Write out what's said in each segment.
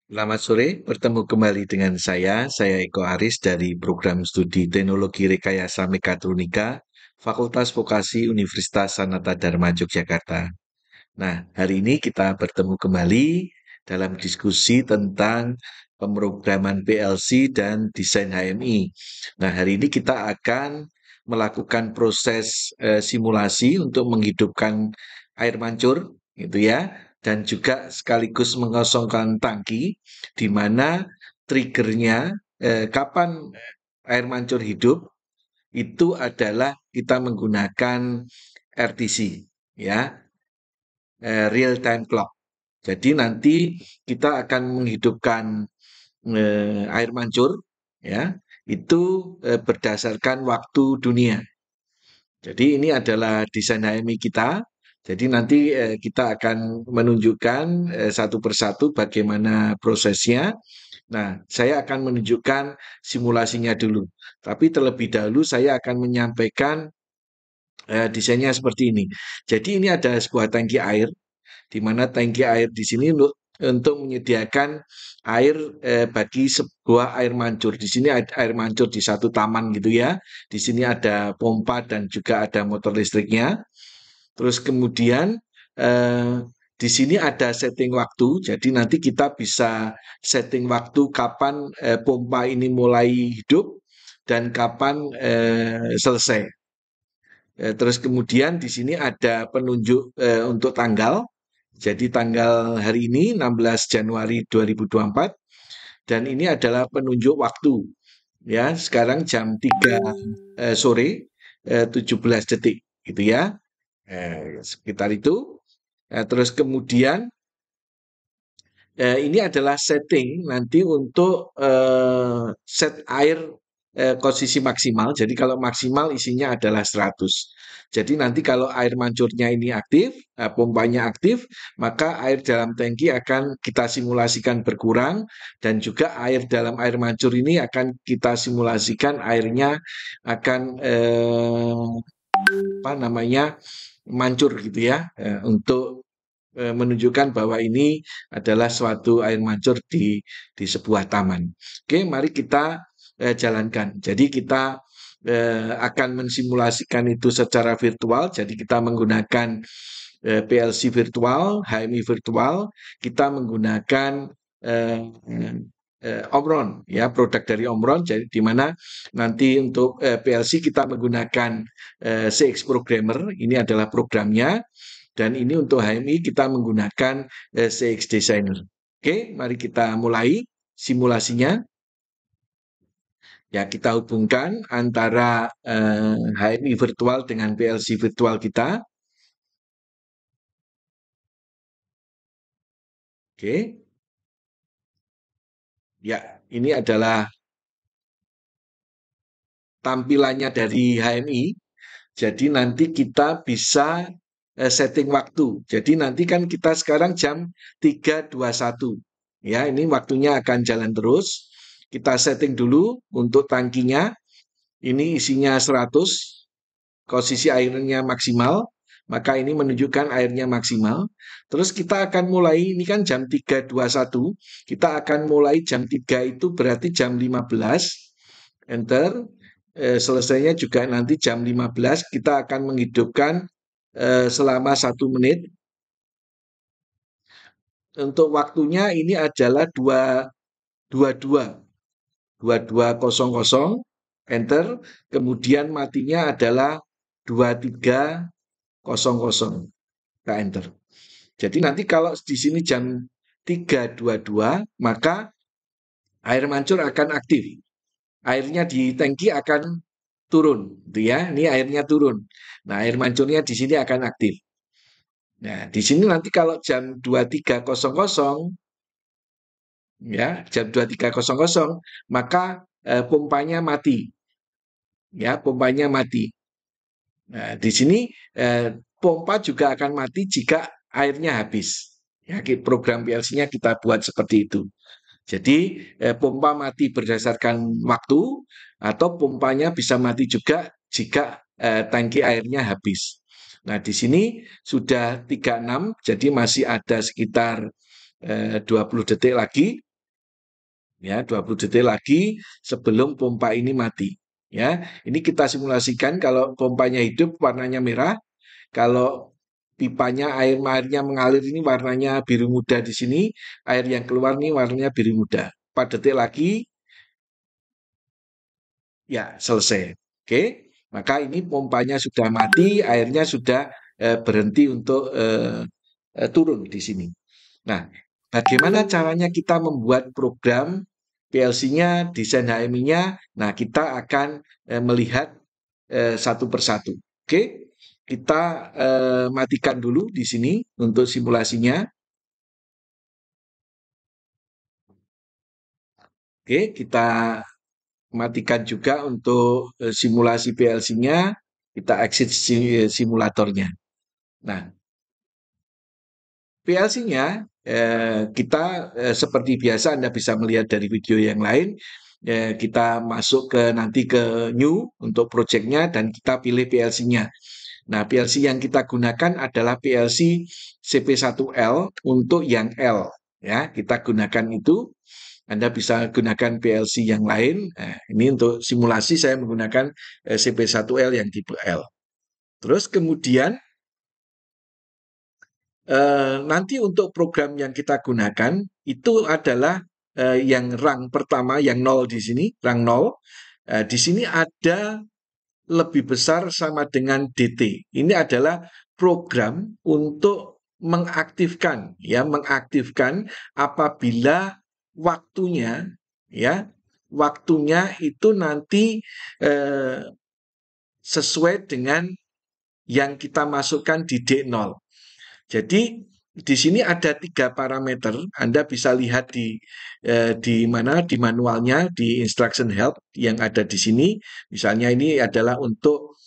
Selamat sore, bertemu kembali dengan saya Eko Aris dari Program Studi Teknologi Rekayasa Mekatronika, Fakultas Vokasi Universitas Sanata Dharma Yogyakarta. Nah, hari ini kita bertemu kembali dalam diskusi tentang pemrograman PLC dan desain HMI. Nah, hari ini kita akan melakukan proses simulasi untuk menghidupkan air mancur, gitu ya, dan juga sekaligus mengosongkan tangki, di mana triggernya kapan air mancur hidup itu adalah kita menggunakan RTC, ya, real time clock. Jadi nanti kita akan menghidupkan air mancur, ya, itu berdasarkan waktu dunia. Jadi ini adalah desain HMI kita. Jadi nanti kita akan menunjukkan satu persatu bagaimana prosesnya. Nah, saya akan menunjukkan simulasinya dulu. Tapi terlebih dahulu saya akan menyampaikan desainnya seperti ini. Jadi ini ada sebuah tangki air, di mana tangki air di sini untuk menyediakan air bagi sebuah air mancur. Di sini ada air mancur di satu taman gitu ya. Di sini ada pompa dan juga ada motor listriknya. Terus kemudian eh, di sini ada setting waktu. Jadi nanti kita bisa setting waktu kapan pompa ini mulai hidup dan kapan selesai. Terus kemudian di sini ada penunjuk untuk tanggal. Jadi tanggal hari ini 16 Januari 2024 dan ini adalah penunjuk waktu. Ya, sekarang jam 3 sore 17 detik gitu ya. Sekitar itu. Terus kemudian ini adalah setting nanti untuk set air posisi maksimal. Jadi kalau maksimal isinya adalah 100. Jadi nanti kalau air mancurnya ini aktif, pompanya aktif, maka air dalam tangki akan kita simulasikan berkurang dan juga air dalam air mancur ini akan kita simulasikan airnya akan apa namanya mancur gitu ya untuk menunjukkan bahwa ini adalah suatu air mancur di sebuah taman. Oke, mari kita jalankan. Jadi kita akan mensimulasikan itu secara virtual. Jadi kita menggunakan PLC virtual, HMI virtual. Kita menggunakan eh, Omron, ya, produk dari Omron. Jadi di mana nanti untuk PLC kita menggunakan CX Programmer. Ini adalah programnya. Dan ini untuk HMI kita menggunakan CX Designer. Oke, mari kita mulai simulasinya. Ya, kita hubungkan antara HMI virtual dengan PLC virtual kita. Oke, ya, ini adalah tampilannya dari HMI. Jadi nanti kita bisa setting waktu. Jadi nanti kan kita sekarang jam 3.21. Ya, ini waktunya akan jalan terus. Kita setting dulu untuk tangkinya. Ini isinya 100, posisi airnya maksimal, maka ini menunjukkan airnya maksimal. Terus kita akan mulai, ini kan jam 3.21, kita akan mulai jam 3 itu berarti jam 15, enter. Selesainya juga nanti jam 15, kita akan menghidupkan selama 1 menit. Untuk waktunya ini adalah 22.00, enter. Kemudian matinya adalah 23.00, kita enter. Jadi nanti kalau di sini jam 3.22, maka air mancur akan aktif. Airnya di tangki akan turun, gitu ya. Ini airnya turun. Nah, air mancurnya di sini akan aktif. Nah, di sini nanti kalau jam 23.00, ya, jam 23.00, maka pompanya mati. Ya, pompanya mati. Nah, di sini pompa juga akan mati jika airnya habis. Ya, program PLC-nya kita buat seperti itu. Jadi pompa mati berdasarkan waktu atau pompanya bisa mati juga jika tangki airnya habis. Nah, di sini sudah 36, jadi masih ada sekitar 20 detik lagi. Ya, 20 detik lagi sebelum pompa ini mati. Ya, ini kita simulasikan kalau pompanya hidup warnanya merah, kalau pipanya airnya mengalir ini warnanya biru muda di sini, air yang keluar ini warnanya biru muda. 4 detik lagi, ya selesai. Oke, maka ini pompanya sudah mati, airnya sudah berhenti untuk turun di sini. Nah, bagaimana caranya kita membuat program PLC-nya, desain HMI-nya? Nah, kita akan melihat satu persatu. Oke, kita matikan dulu di sini untuk simulasinya. Oke, kita matikan juga untuk simulasi PLC-nya. Kita exit simulatornya. Nah, PLC-nya kita seperti biasa Anda bisa melihat dari video yang lain. Kita masuk ke nanti ke new untuk projectnya dan kita pilih PLC-nya. Nah, PLC yang kita gunakan adalah PLC CP1L untuk yang L. Ya, kita gunakan itu. Anda bisa gunakan PLC yang lain. Ini untuk simulasi saya menggunakan CP1L yang tipe L. Terus kemudian nanti untuk program yang kita gunakan itu adalah yang rang pertama, yang 0 di sini, rang 0. Di sini ada lebih besar sama dengan DT. Ini adalah program untuk mengaktifkan, ya, mengaktifkan apabila waktunya, ya, waktunya itu nanti eh, sesuai dengan yang kita masukkan di D0. Jadi di sini ada 3 parameter. Anda bisa lihat di mana di manualnya di instruction help yang ada di sini. Misalnya ini adalah untuk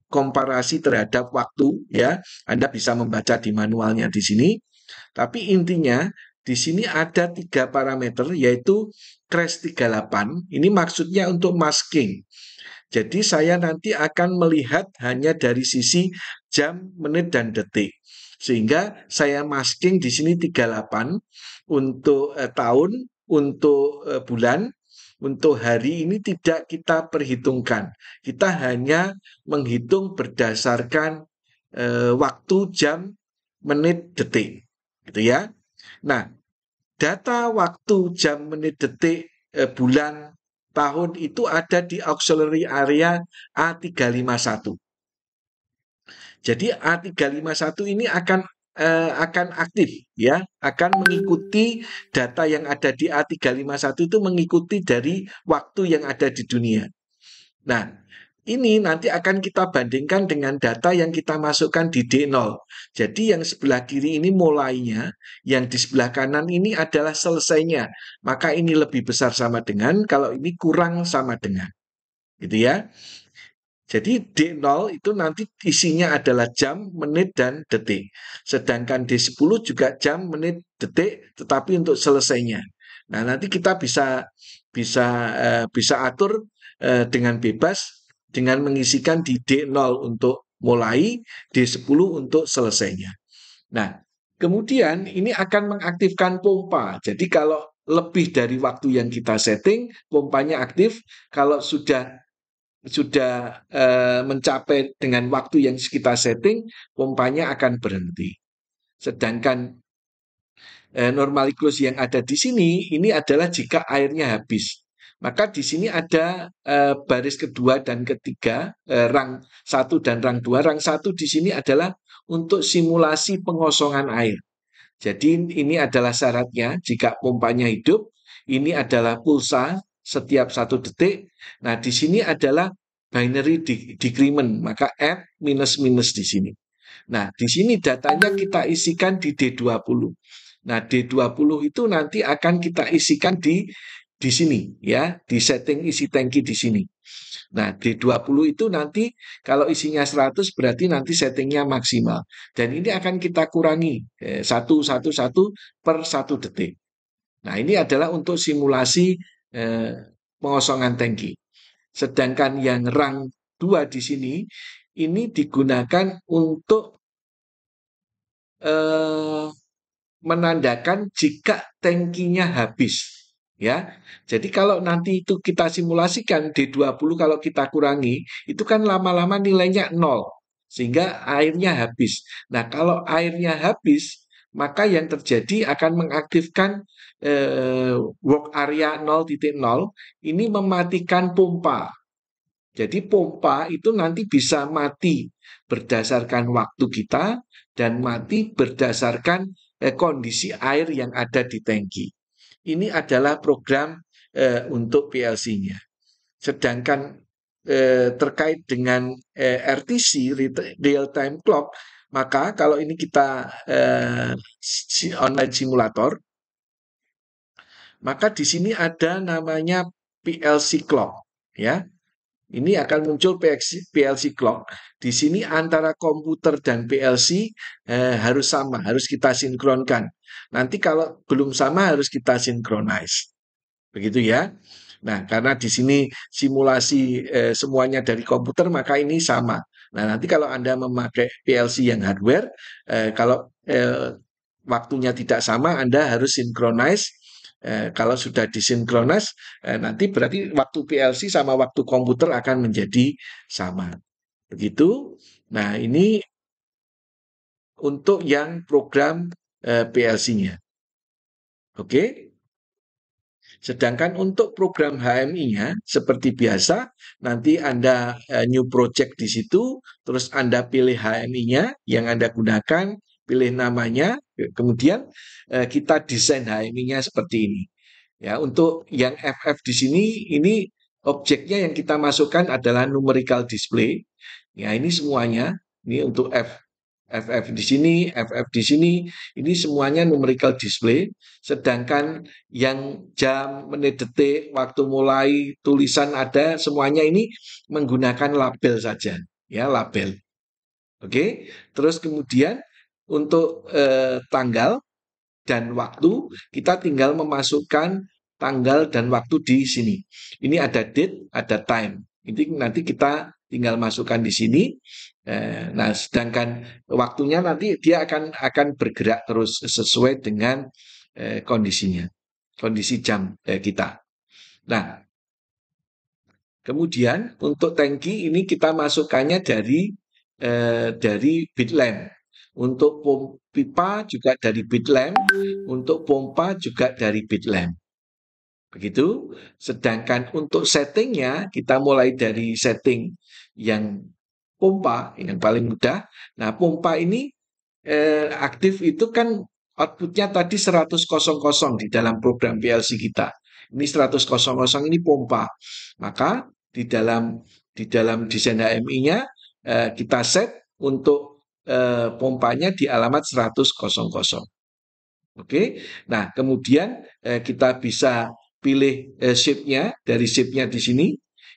komparasi terhadap waktu, ya. Anda bisa membaca di manualnya di sini. Tapi intinya di sini ada 3 parameter yaitu crash 38. Ini maksudnya untuk masking. Jadi saya nanti akan melihat hanya dari sisi jam, menit, dan detik. Sehingga saya masking di sini 38 untuk tahun, untuk bulan, untuk hari ini tidak kita perhitungkan. Kita hanya menghitung berdasarkan waktu, jam, menit, detik. Gitu ya. Nah, data waktu, jam, menit, detik, bulan, tahun itu ada di auxiliary area A351. Jadi A351 ini akan aktif, ya, akan mengikuti data yang ada di A351 itu mengikuti dari waktu yang ada di dunia. Nah, ini nanti akan kita bandingkan dengan data yang kita masukkan di D0. Jadi yang sebelah kiri ini mulainya, yang di sebelah kanan ini adalah selesainya. Maka ini lebih besar sama dengan, kalau ini kurang sama dengan. Gitu ya. Jadi D0 itu nanti isinya adalah jam, menit, dan detik. Sedangkan D10 juga jam, menit, detik, tetapi untuk selesainya. Nah, nanti kita bisa bisa atur dengan bebas dengan mengisikan di D0 untuk mulai, D10 untuk selesainya. Nah, kemudian ini akan mengaktifkan pompa. Jadi kalau lebih dari waktu yang kita setting, pompanya aktif. Kalau sudah mencapai dengan waktu yang kita setting, pompanya akan berhenti. Sedangkan normal close yang ada di sini ini adalah jika airnya habis. Maka di sini ada baris kedua dan ketiga, rang 1 dan rang 2. Rang 1 di sini adalah untuk simulasi pengosongan air. Jadi ini adalah syaratnya jika pompanya hidup, ini adalah pulsa setiap 1 detik. Nah, di sini adalah binary decrement, maka add minus minus di sini. Nah, di sini datanya kita isikan di D20. Nah, D20 itu nanti akan kita isikan di sini, ya, di setting isi tangki di sini. Nah, D20 itu nanti kalau isinya 100 berarti nanti settingnya maksimal. Dan ini akan kita kurangi 1 per 1 detik. Nah, ini adalah untuk simulasi eh, pengosongan tangki. Sedangkan yang rang 2 di sini ini digunakan untuk eh, menandakan jika tangkinya habis. ya. Jadi kalau nanti itu kita simulasikan D20 kalau kita kurangi, itu kan lama-lama nilainya nol, sehingga airnya habis. Nah, kalau airnya habis, maka yang terjadi akan mengaktifkan work area 0,0, ini mematikan pompa. Jadi pompa itu nanti bisa mati berdasarkan waktu kita dan mati berdasarkan kondisi air yang ada di tangki. Ini adalah program untuk PLC-nya. Sedangkan terkait dengan RTC real time clock, maka kalau ini kita online simulator, maka di sini ada namanya PLC clock, ya. Ini akan muncul PLC clock. Di sini antara komputer dan PLC harus sama, harus kita sinkronkan. Nanti kalau belum sama harus kita sinkronize. Begitu ya. Nah, karena di sini simulasi semuanya dari komputer, maka ini sama. Nah, nanti kalau Anda memakai PLC yang hardware, kalau waktunya tidak sama, Anda harus synchronize. Kalau sudah disinkronis, nanti berarti waktu PLC sama waktu komputer akan menjadi sama. Begitu. Nah, ini untuk yang program PLC-nya. Oke. Sedangkan untuk program HMI-nya seperti biasa, nanti Anda new project di situ, terus Anda pilih HMI-nya yang Anda gunakan, pilih namanya, kemudian kita desain HMI-nya seperti ini. Ya, untuk yang FF di sini, ini objeknya yang kita masukkan adalah numerical display. Ya, ini semuanya. Ini untuk FF di sini, FF di sini, ini semuanya numerical display. Sedangkan yang jam, menit, detik, waktu mulai, tulisan ada, semuanya ini menggunakan label saja. Ya, label. Oke. Terus kemudian untuk tanggal dan waktu, kita tinggal memasukkan tanggal dan waktu di sini. Ini ada date, ada time. Ini nanti kita tinggal masukkan di sini. Nah, sedangkan waktunya nanti dia akan bergerak terus sesuai dengan kondisinya, kondisi jam kita. Nah, kemudian untuk tangki ini kita masukkannya dari bitlamp. Untuk pipa juga dari bitlamp, untuk pompa juga dari bitlamp. Begitu. Sedangkan untuk settingnya kita mulai dari setting yang pompa yang paling mudah. Nah, pompa ini aktif itu kan outputnya tadi 100,000 di dalam program PLC kita. Ini 100,000 ini pompa. Maka di dalam desain HMI-nya kita set untuk pompanya di alamat 100,000. Oke. Nah, kemudian kita bisa pilih shape-nya dari shape-nya di sini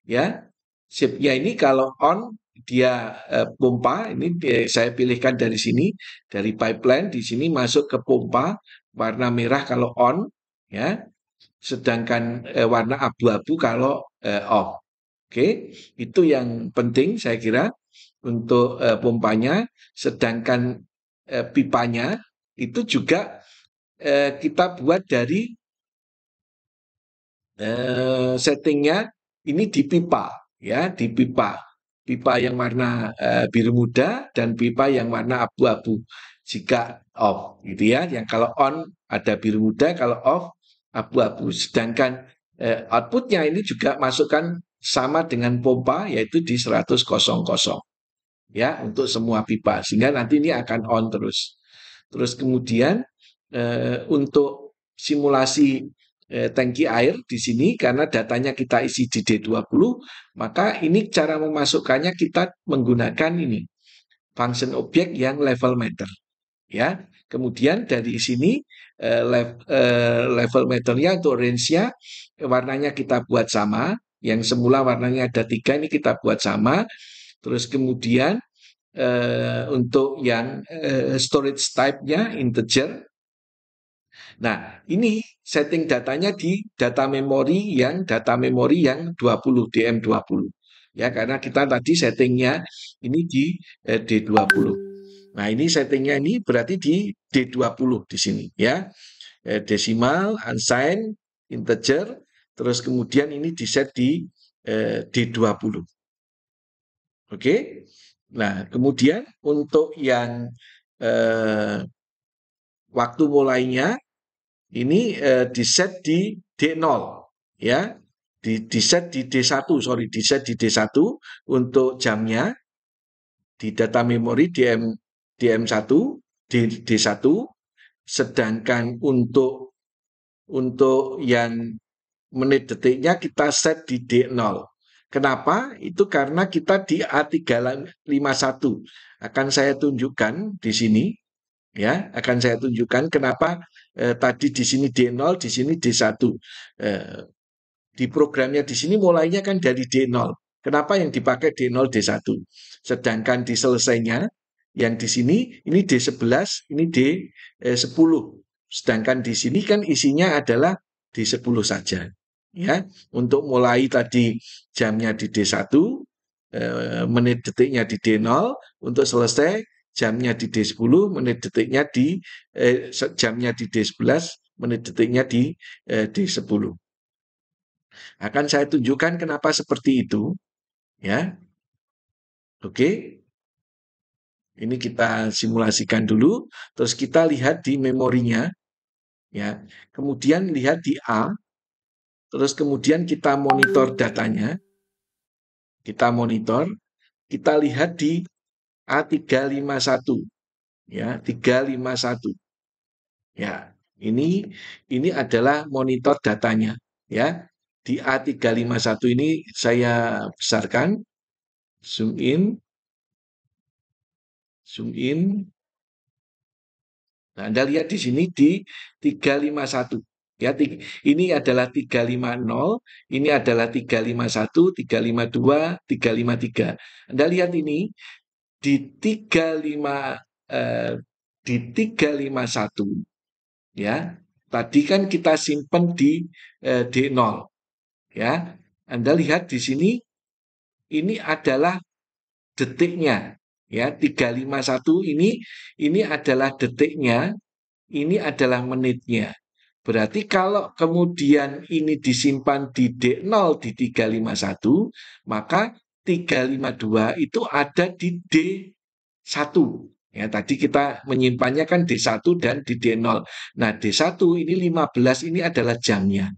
ya. Shape-nya ini kalau on dia pompa, ini saya pilihkan dari sini, dari pipeline di sini masuk ke pompa, warna merah kalau on ya. Sedangkan warna abu-abu kalau off. Oke, itu yang penting saya kira untuk pompanya. Sedangkan pipanya itu juga kita buat dari settingnya ini di pipa ya, di pipa yang warna biru muda dan pipa yang warna abu-abu jika off gitu ya. Yang kalau on ada biru muda, kalau off abu-abu. Sedangkan outputnya ini juga masukkan sama dengan pompa yaitu di 100,000 ya untuk semua pipa sehingga nanti ini akan on terus. Terus kemudian untuk simulasi tangki air di sini karena datanya kita isi di D20, maka ini cara memasukkannya kita menggunakan ini function objek yang level meter ya. Kemudian dari sini level meternya untuk range-nya warnanya kita buat sama, yang semula warnanya ada 3 ini kita buat sama. Terus kemudian untuk yang storage type-nya integer. Nah, ini setting datanya di data memori yang 20 DM20. Ya, karena kita tadi settingnya ini di D20. Nah, ini settingnya ini berarti di D20 di sini ya. Desimal, unsigned, integer, terus kemudian ini diset di D20. Oke. Nah, kemudian untuk yang eh, waktu mulainya ini diset di D0 ya. Diset di D1, sorry, diset di D1 untuk jamnya di data memori DM1 D1, sedangkan untuk yang menit detiknya kita set di D0. Kenapa? Itu karena kita di A351. Akan saya tunjukkan di sini ya, akan saya tunjukkan kenapa tadi di sini D0, di sini D1. Eh, di programnya di sini mulainya kan dari D0. Kenapa yang dipakai D0, D1? Sedangkan di selesainya yang di sini ini D11, ini D10. Sedangkan di sini kan isinya adalah D10 saja. Ya, untuk mulai tadi jamnya di D1, menit detiknya di D0, untuk selesai jamnya di D10, menit detiknya jamnya di D11, menit detiknya di D10. Akan saya tunjukkan kenapa seperti itu, ya. Oke, ini kita simulasikan dulu, terus kita lihat di memorinya, ya. Kemudian lihat di A, terus kemudian kita monitor datanya, kita monitor, kita lihat di A351, ya, 351. Ya, ini adalah monitor datanya, ya. Di A351 ini saya besarkan, zoom in, zoom in. Nah, Anda lihat di sini di 351. Ya, ini adalah 350, ini adalah 351, 352, 353. Anda lihat ini di 35 di 351 ya. Tadi kan kita simpan di D0 ya. Anda lihat di sini ini adalah detiknya ya. 351 ini adalah detiknya, ini adalah menitnya. Berarti kalau kemudian ini disimpan di D0 di 351, maka 352 itu ada di D1. Ya, tadi kita menyimpannya kan D1 dan di D0. Nah, D1 ini 15 ini adalah jamnya.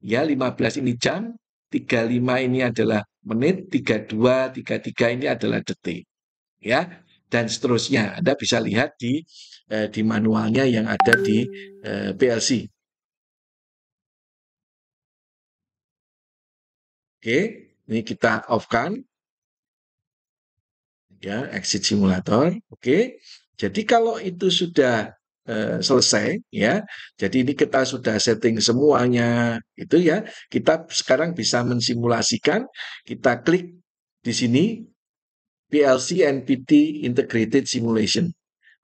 Ya, 15 ini jam, 35 ini adalah menit, 32, 33 ini adalah detik. Ya, dan seterusnya. Anda bisa lihat di manualnya yang ada di PLC. Oke, ini kita off-kan ya, exit simulator. Oke. Jadi kalau itu sudah selesai ya. Jadi ini kita sudah setting semuanya itu ya. Kita sekarang bisa mensimulasikan. Kita klik di sini PLC NPT Integrated Simulation.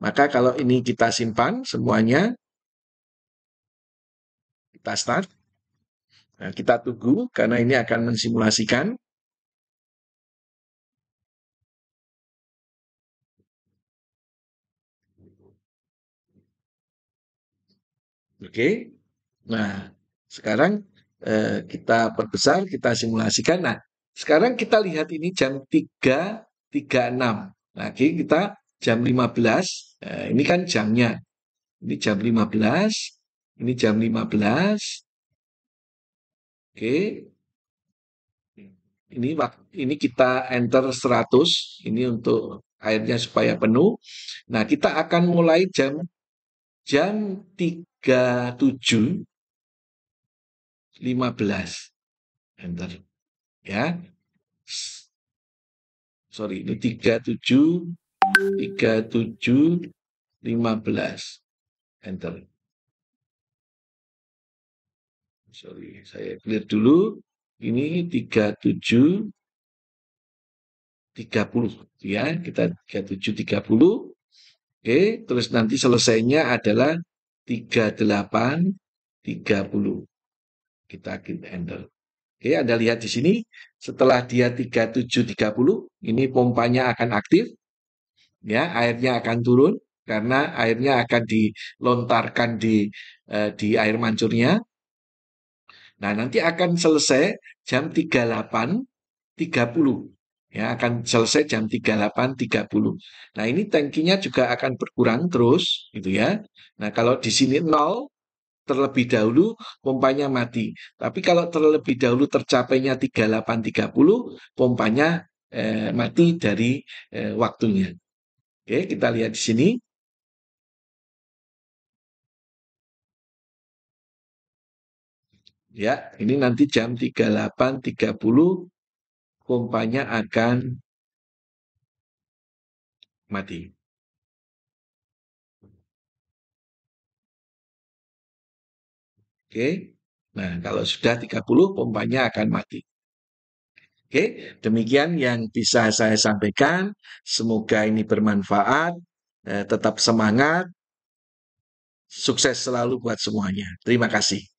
Maka kalau ini kita simpan semuanya, kita start. Nah, kita tunggu karena ini akan mensimulasikan. Oke. Nah, sekarang kita perbesar, kita simulasikan. Nah, sekarang kita lihat ini jam 3.36. Nah, kita jam 15. Ini kan jamnya. Ini jam 15. Ini jam 15. Oke. Ini kita enter 100. Ini untuk airnya supaya penuh. Nah, kita akan mulai jam 37.15. Enter ya. Sorry, ini 37.15. Enter. Sorry, saya clear dulu. Ini 37.30 ya. Kita 37.30. Oke, terus nanti selesainya adalah 38.30. Kita klik enter. Oke, Anda lihat di sini setelah dia 37.30, ini pompanya akan aktif, ya, airnya akan turun karena airnya akan dilontarkan di air mancurnya. Nah, nanti akan selesai jam 38.30. Ya, akan selesai jam 38.30. Nah, ini tangkinya juga akan berkurang terus, gitu ya. Nah, kalau di sini nol, terlebih dahulu pompanya mati. Tapi kalau terlebih dahulu tercapainya 38.30, pompanya mati dari waktunya. Oke, kita lihat di sini. Ya, ini nanti jam 38.30 pompanya akan mati. Oke. Nah, kalau sudah 30 pompanya akan mati. Oke, demikian yang bisa saya sampaikan. Semoga ini bermanfaat. Tetap semangat. Sukses selalu buat semuanya. Terima kasih.